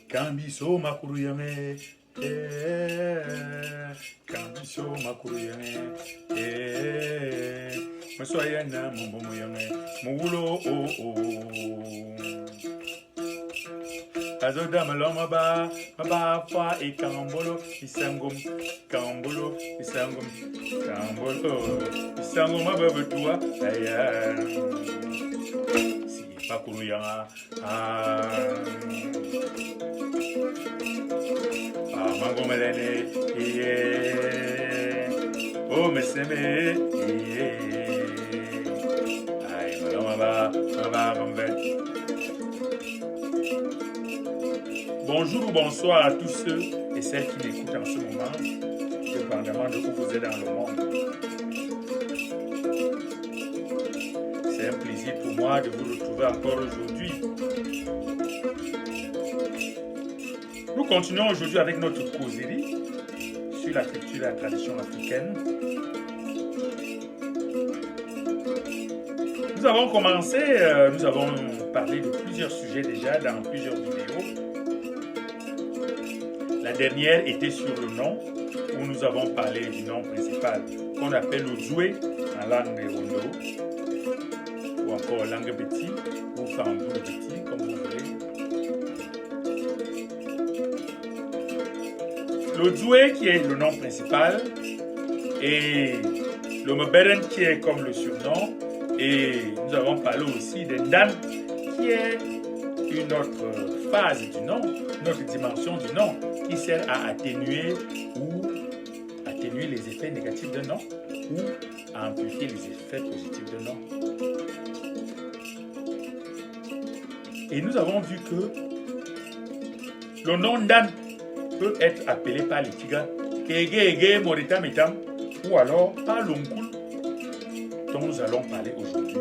Kambiso makuruyame, kambiso makuruyame, maswayana mumuyame, mulo Azoda maloma ba fa ikambolo isangum kambolo isangum mababetua aya si pakuruyanga Mangomelene, oh meseme, ay malama Bonjour ou bonsoir à tous ceux et celles qui m'écoutent en ce moment, dépendamment de où vous êtes dans le monde. C'est un plaisir pour moi de vous retrouver encore aujourd'hui. Nous continuons aujourd'hui avec notre causerie sur la culture et la tradition africaine. Nous avons commencé, nous avons parlé de plusieurs sujets déjà dans plusieurs vidéos. La dernière était sur le nom, où nous avons parlé du nom principal qu'on appelle le Zoué en langue Rondo, ou encore langue petit, ou Fambou petit, comme vous voulez. Le Zoué qui est le nom principal et le Mberen qui est comme le surnom, et nous avons parlé aussi des Dan qui est une autre phase du nom, une autre dimension du nom qui sert à atténuer les effets négatifs d'un nom ou à amplifier les effets positifs d'un nom. Et nous avons vu que le nom Dan peut être appelé par les Tigas Kege Morita Metam ou alors par l'Onkul dont nous allons parler aujourd'hui.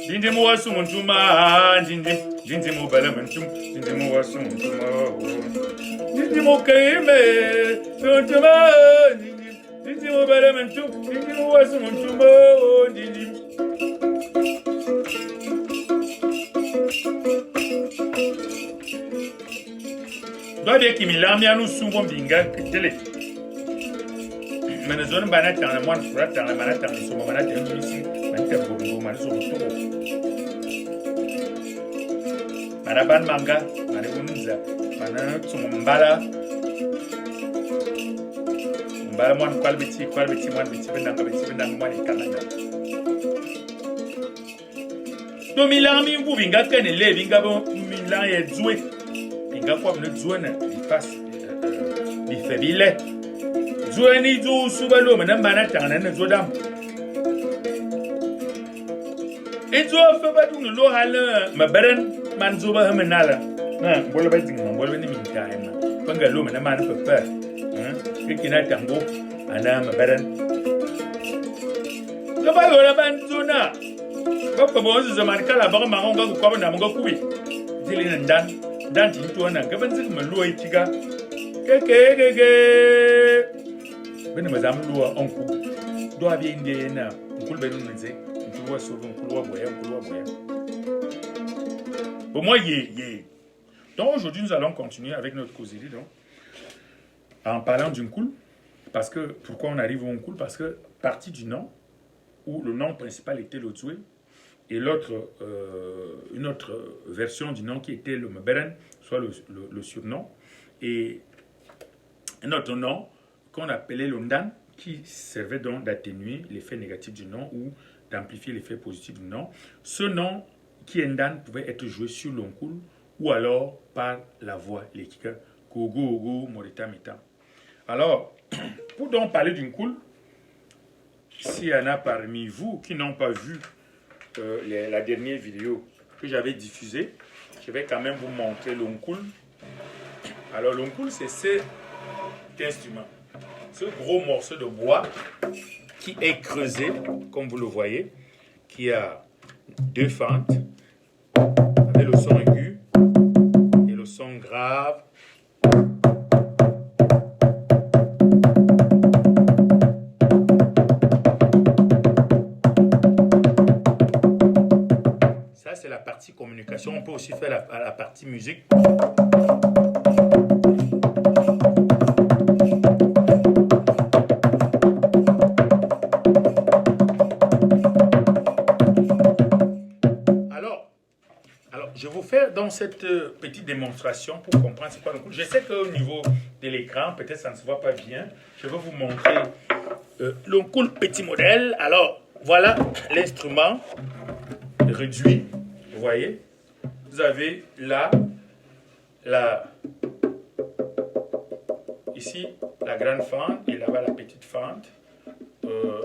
Dindimu wasumuntuma dindimu balamantum dindimu wasumuntuma dindimu kaime suntuma dindimu balamantum dindimu wasumuntuma dindimu Dode kimilami anu sumbo mbinga kitele Manazon bana tanga mwan frat tanga bana tanga sumo bana tanga isi Manta bongo mana sumo tumo Mana ban manga mana unza mana sumo mbala mwan kwal biti mwan biti bendanga mwan ikananga Do milami mbu binga kene le binga bo milami e zwe binga kwa mne zwe na ifas ifebile zwe ni zu subalo mana bana tanga na zwe dam Ezo feba tu lo hala mabaren manzuba hamenala na bola bading bola ni mintaima panga lo mana mana papa kikina tango ana mabaren lo ba lo banzuna ko mo zaman kala ba ma ngonga ko ba na ngo kubi dili ndan tin to na gaban zik malo ikiga keke bene mazam lo onku do abi inde na kulbe nun nze Bon, moi, Donc, aujourd'hui, nous allons continuer avec notre causerie, donc, en parlant d'une coule. Parce que, pourquoi on arrive au coule? Parce que, partie du nom, où le nom principal était le Zoué, et l'autre, une autre version du nom qui était le Mberen, soit le surnom, et un autre nom qu'on appelait le Ndan, qui servait donc d'atténuer l'effet négatif du nom ou d'amplifier l'effet positif du nom. Ce nom qui est Ndan pouvait être joué sur l'onkul ou alors par la voix, les kika, kogo, ogo, morita, mita. Alors, pour donc parler d'une cool, s'il y en a parmi vous qui n'ont pas vu la dernière vidéo que j'avais diffusé. Je vais quand même vous montrer l'onkul. Alors l'onkul, c'est cet instrument. Ce gros morceau de bois qui est creusé, comme vous le voyez, qui a deux fentes, avec le son aigu et le son grave. Ça, c'est la partie communication. On peut aussi faire la partie musique. Je vous fais dans cette petite démonstration pour comprendre c'est quoi l'onkul. Je sais qu'au niveau de l'écran, peut-être ça ne se voit pas bien. Je vais vous montrer l'onkul petit modèle. Alors, voilà l'instrument réduit. Vous voyez, vous avez là, ici, la grande fente et là-bas la petite fente.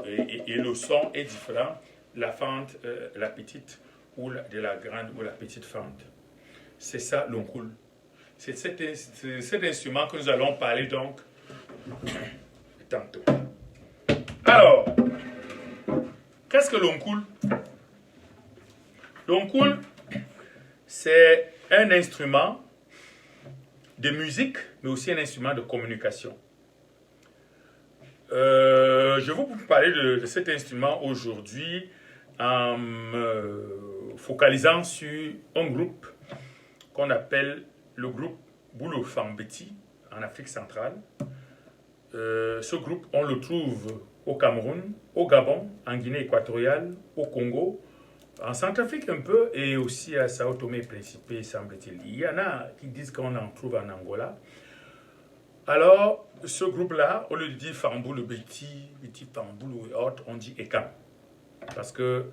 Et le son est différent. La fente, la petite ou de la grande ou la petite fente. C'est ça l'onkul. C'est cet instrument que nous allons parler donc tantôt. Alors, qu'est-ce que l'onkul? L'onkul, c'est un instrument de musique, mais aussi un instrument de communication. Je vais vous parler de cet instrument aujourd'hui en me focalisant sur un groupe qu'on appelle le groupe Boulo Fambeti en Afrique centrale. Ce groupe, on le trouve au Cameroun, au Gabon, en Guinée équatoriale, au Congo, en Centrafrique un peu, et aussi à Sao Tomé et Principe, semble-t-il. Il y en a qui disent qu'on en trouve en Angola. Alors, ce groupe-là, au lieu de dire Famboulou Beti, Beti Famboulou et autres, on dit Ekam. Parce que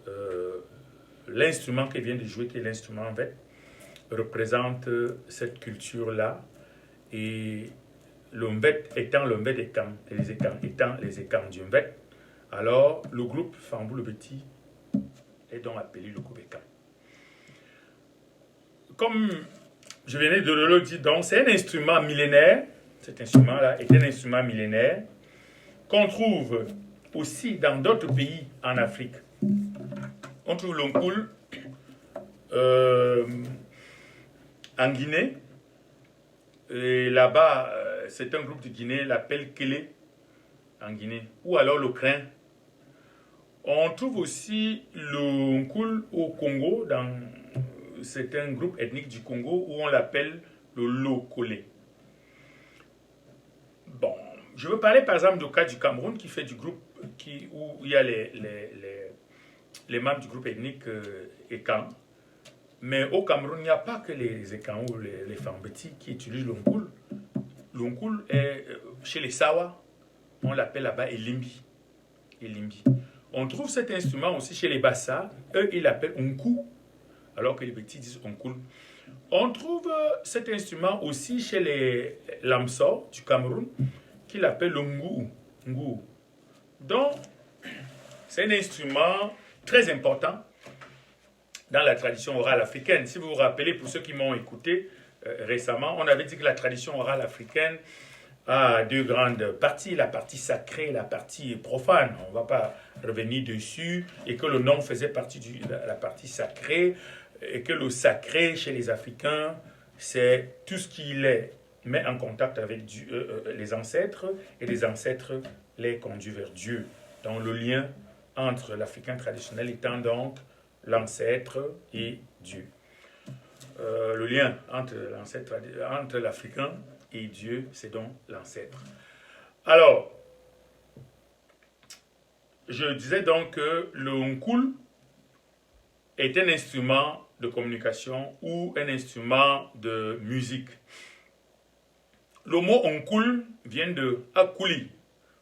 l'instrument qu'il vient de jouer, qui est l'instrument Mvet, représente cette culture-là. Et le Mvet étant le Mvet Ekam, et les Ekam étant les Ekam du Mvet, alors le groupe Famboulou Beti est donc appelé le groupe Ekam. Comme je venais de le dire, donc c'est un instrument millénaire. Cet instrument-là est un instrument millénaire qu'on trouve aussi dans d'autres pays en Afrique. On trouve l'onkul en Guinée. Et là-bas, c'est un groupe de Guinée, l'appelle Kélé en Guinée. Ou alors le crin. On trouve aussi l'onkul au Congo. C'est un groupe ethnique du Congo où on l'appelle le Lokole. Bon, je veux parler par exemple du cas du Cameroun qui fait du groupe où il y a les membres du groupe ethnique Ekan. Mais au Cameroun, il n'y a pas que les Ekan ou les Fambeti qui utilisent l'onkul. L'onkul est chez les Sawa, on l'appelle là-bas Elimbi. On trouve cet instrument aussi chez les Bassa, eux ils l'appellent onkou, alors que les petits disent onkul. On trouve cet instrument aussi chez les Lamsor du Cameroun, qui l'appellent le ngou. Donc, c'est un instrument très important dans la tradition orale africaine. Si vous vous rappelez, pour ceux qui m'ont écouté récemment, on avait dit que la tradition orale africaine a deux grandes parties, la partie sacrée et la partie profane. On ne va pas revenir dessus, et que le nom faisait partie de la partie sacrée, et que le sacré chez les Africains, c'est tout ce qui les met en contact avec les ancêtres, et les ancêtres les conduit vers Dieu. Donc le lien entre l'Africain traditionnel étant donc l'ancêtre et Dieu. Le lien entre l'Africain et Dieu, c'est donc l'ancêtre. Alors, je disais donc que le onkul est un instrument de communication ou un instrument de musique. Le mot onkul vient de akuli,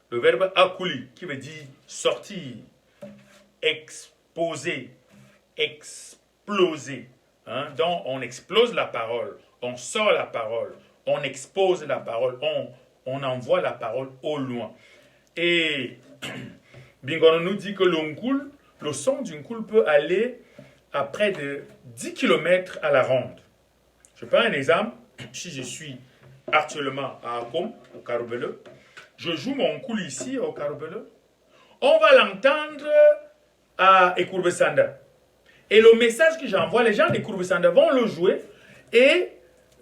le verbe akuli qui veut dire sortir, exposer, exploser. Donc on explose la parole, on sort la parole, on expose la parole, on envoie la parole au loin. Et Bingono nous dit que l'onkul, le son d'une koul peut aller à près de 10 km à la ronde. Je prends un exemple. Si je suis actuellement à Akom, au Carobele, je joue mon cool ici au Carobele, on va l'entendre à Ekourbesanda. Et le message que j'envoie, les gens d'Ekourbesanda vont le jouer et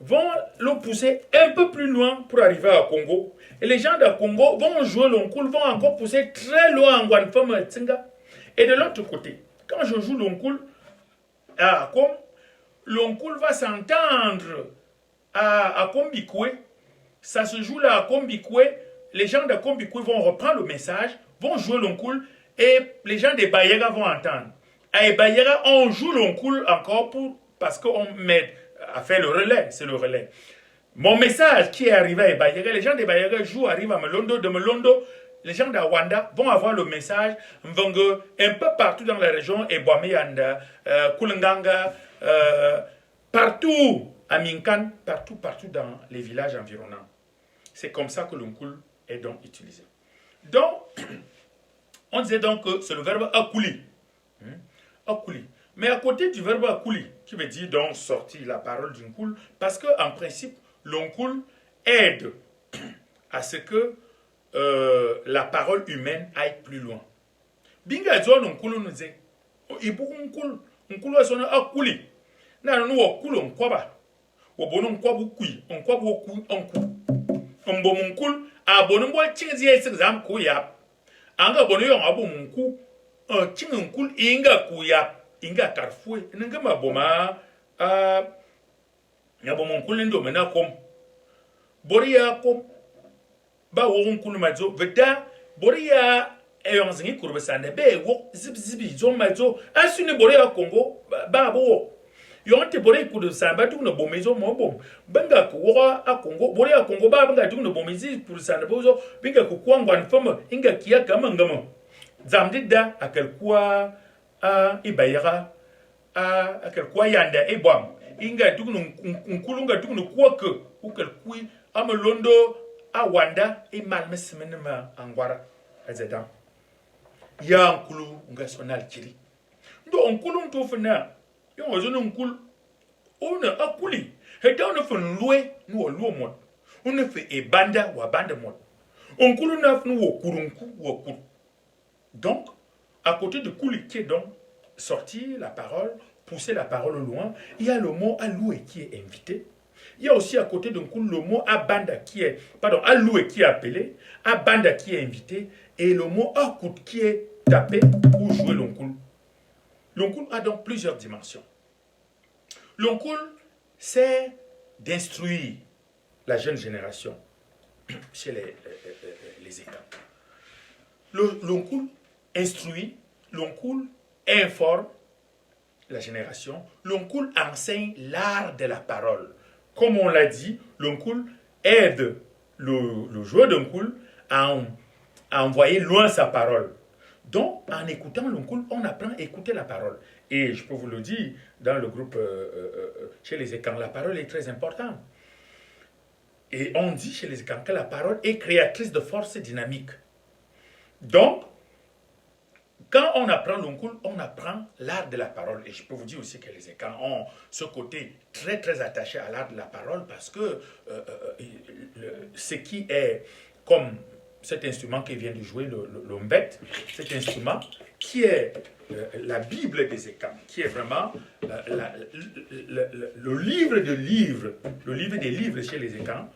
vont le pousser un peu plus loin pour arriver à Congo. Et les gens de Congo vont jouer l'oncoul, vont encore pousser très loin en Guanfam et Tsinga. Et de l'autre côté, quand je joue l'oncoul à Akom, l'oncoul va s'entendre à Kombikwe. Ça se joue là à Kombikwe. Les gens de Kombikwe vont reprendre le message, vont jouer l'oncoul et les gens de Bayera vont entendre. À Bayera, on joue l'oncoul encore parce qu'on met à faire le relais, c'est le relais. Mon message qui est arrivé à Bayera, les gens de Bayera jouent, arrivent à Melondo, de Melondo, les gens d'Awanda vont avoir le message Mvongo, un peu partout dans la région, Ebwameyanda, Kulenganga, partout à Minkan, partout dans les villages environnants. C'est comme ça que l'oncoul est donc utilisé. Donc, on disait donc que c'est le verbe akuli. Akuli. Mais à côté du verbe akuli, qui veut dire donc sortir la parole d'une coule, parce qu'en principe, l'oncoul aide à ce que la parole humaine aille plus loin. Binga zo l'oncoul nous dit, il faut un cool son akuli. Na nous okul on kwaba. Wobono nkwabu kui, on kwabu oku onku. Ombo munkul abono mbo chinzi exam ku ya. Anga bono yo abo munku chinkul inga ku ya inga karfue nga maboma yabo munkul ndo mena kom. Boria kom ba wo nkul mazo veda boria eyon zingi kurbesande be wo zibi zo mazo asune boria Congo ba bo yonte bore kudu samba tu no bomezo mo bom benga ko a Congo bore a Congo ba benga tu no bomezi pour sanda bozo benga ko kwangwan fama inga kia kama ngama zamdida akel kwa a ibayara a akel kwa yanda e bom inga tu no nkulunga tu no kwake ukel kui amalondo a wanda e malmesmenema angwara azeda ya nkulu nga sonal kiri ndo nkulu ntofena yon ozo no nkul on akuli heta on fe nloe no lo mo on fe e banda wa banda mo on kulu na fnu wo kurunku wo kur. Donc à côté de kuli qui est donc sortir la parole, pousser la parole au loin, il y a le mot aloué qui est invité. Il y a aussi à côté de kul le mot abanda qui est aloué qui est appelé, abanda qui est invité et le mot akut qui est tapé pour jouer l'onkul. L'onkul a donc plusieurs dimensions. L'onkul, c'est d'instruire la jeune génération chez les états. L'onkul instruit, l'onkul informe la génération, l'onkul enseigne l'art de la parole. Comme on l'a dit, l'onkul aide le joueur d'onkul à envoyer loin sa parole. Donc, en écoutant l'onkul, on apprend à écouter la parole. Et je peux vous le dire, dans le groupe chez les Ekans, la parole est très importante. Et on dit chez les Ekans que la parole est créatrice de force dynamique. Donc, quand on apprend l'onkul, on apprend l'art de la parole. Et je peux vous dire aussi que les Ekans ont ce côté très très attaché à l'art de la parole parce que ce qui est comme cet instrument qui vient de jouer, le mbet, cet instrument qui est la Bible des Ekans, qui est vraiment le livre des livres chez les Ekans,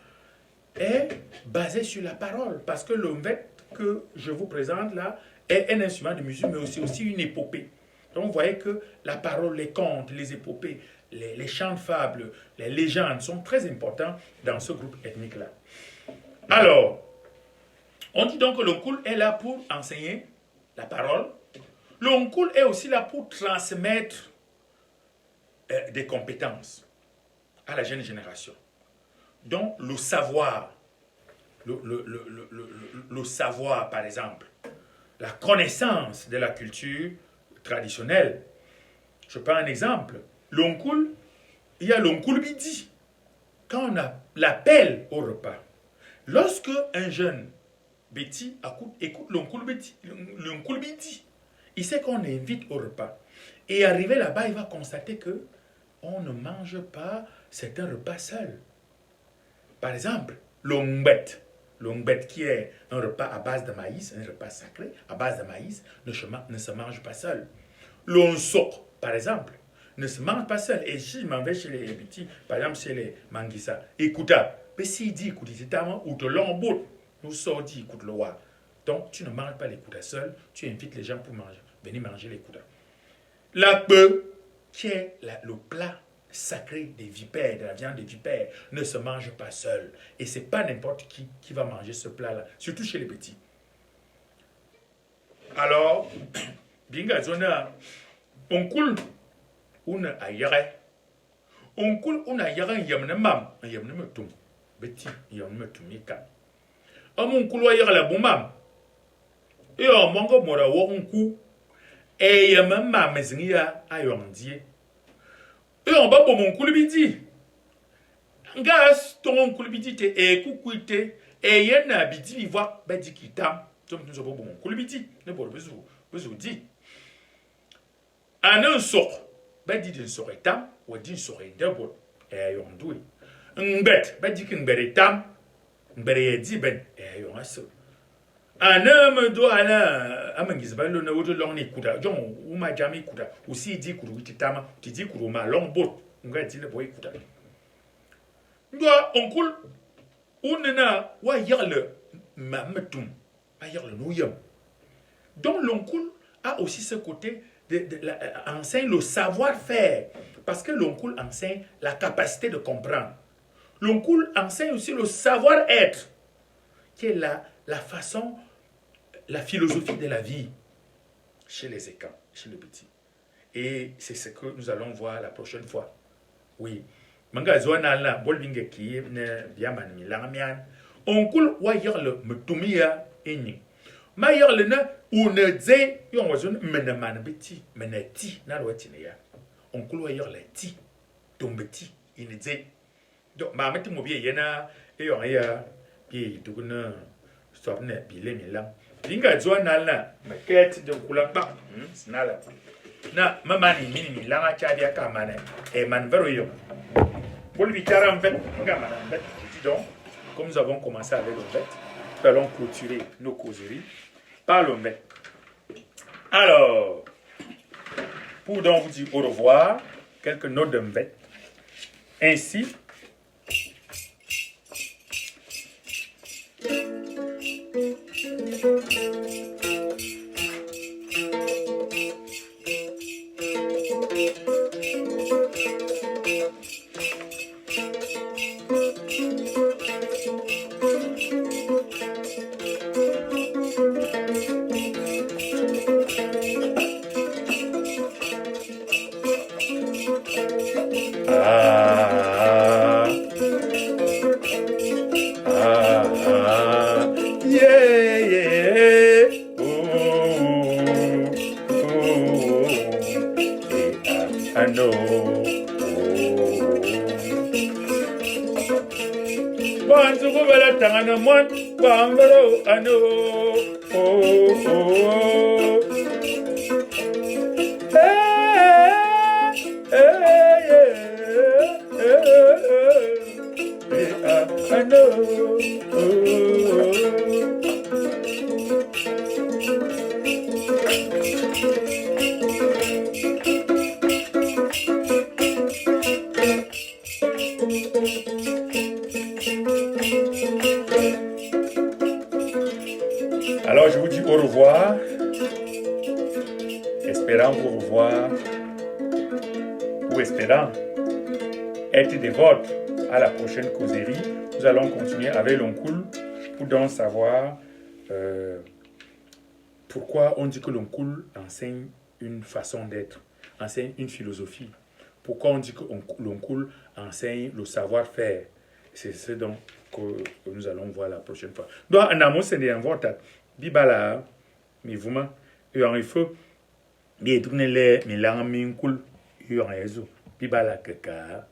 est basé sur la parole. Parce que le mbet que je vous présente là est un instrument de musique, mais aussi une épopée. Donc vous voyez que la parole, les contes, les épopées, les chants de fables, les légendes sont très importants dans ce groupe ethnique-là. Alors, on dit donc que l'onkul est là pour enseigner la parole. L'onkul est aussi là pour transmettre des compétences à la jeune génération. Donc, le savoir, le savoir, par exemple, la connaissance de la culture traditionnelle. Je prends un exemple. L'onkul, il y a l'onkul bidi. Quand on l'appelle au repas, lorsque un jeune Betty écoute l'onkul bidi, il sait qu'on l'invite au repas. Et arrivé là-bas, il va constater que on ne mange pas certains repas seuls. Par exemple, l'ongbet. L'ongbet qui est un repas à base de maïs, un repas sacré à base de maïs, ne se mange pas seul. L'onsok, par exemple, ne se mange pas seul. Et si je m'en vais chez les petits, par exemple chez les Manguissa, écoute, mais s'il dit écoute, c'est tellement ou te l'embout, nous sortons dit écoute le roi. Donc tu ne manges pas les koudas seul, tu invites les gens pour manger, venir manger les koudas. La peu, qui est le plat sacré des vipères, de la viande des vipères, ne se mange pas seul. Et ce n'est pas n'importe qui va manger ce plat-là, surtout chez les petits. Alors, binga zona, on coule une aïre. On coule une aïre, yamne mam, yamne me tum. Petit, yamne me tum yikam. On coule aïre la boumam. Et on manque mora on cou. Et yamne mam, mais il y a ayondie. Et on va pour mon coulibidi. Gas, ton coulibidi te e kukuite. Et yen a bidi vivoire, bedi kitam. Nous avons bon coulibidi. Ne pas besoin dit. En un sort, bedi d'un sort etam, ou d'un sort d'abord. Et on doit. Un bet, bedi qu'un bet etam. Un bet dit ben. Et on a ça. En un doit aller à Mangizban, le nom de l'on écoute. John, ou ma jamais écoute. Ou si dit que tu t'amas, tu dis que ma long boat. On va dire le boy écoute. Doit on coule. On n'a wa le mametum. A le nouyam. Donc l'oncle a aussi ce côté enseigne le savoir-faire. Parce que l'oncle enseigne la capacité de comprendre. L'oncle enseigne aussi le savoir-être. Qui est la façon, la philosophie de la vie chez les écans, chez les petits. Et c'est ce que nous allons voir la prochaine fois. Oui. Manga zona la bolbinge ki ne biaman mi langamian. Onkul wa yerle mutumia enyi. Ma yerle na uneze yon wazun meneman beti, meneti na lwatine ya. Onkul wa yerle ti, tombeti, ineze. Donc ma meti mo bien yena e yon ya bi duguna stopne bile mi lang. Binga zona la maket de kulamba. Snala. Na mamani mini langa chadia kamane e man vero yo. Pour le en fait, donc, comme nous avons commencé avec l'ombette, nous allons clôturer nos causeries par l'ombette. Alors, pour donc vous dire au revoir, quelques notes d'ombette. Ainsi, alors je vous dis au revoir, espérant vous revoir, ou espérant être des vôtres à la prochaine causerie. Nous allons continuer avec l'oncle pour donc savoir pourquoi on dit que l'oncle enseigne une façon d'être, enseigne une philosophie. Pourquoi on dit que l'oncle enseigne le savoir-faire. C'est ce donc que nous allons voir la prochaine fois. Donc, en amont, c'est un vote. Bibala, mi vuma, il faut bien tourner les milangs minkul, il y a un réseau. Bibala keka.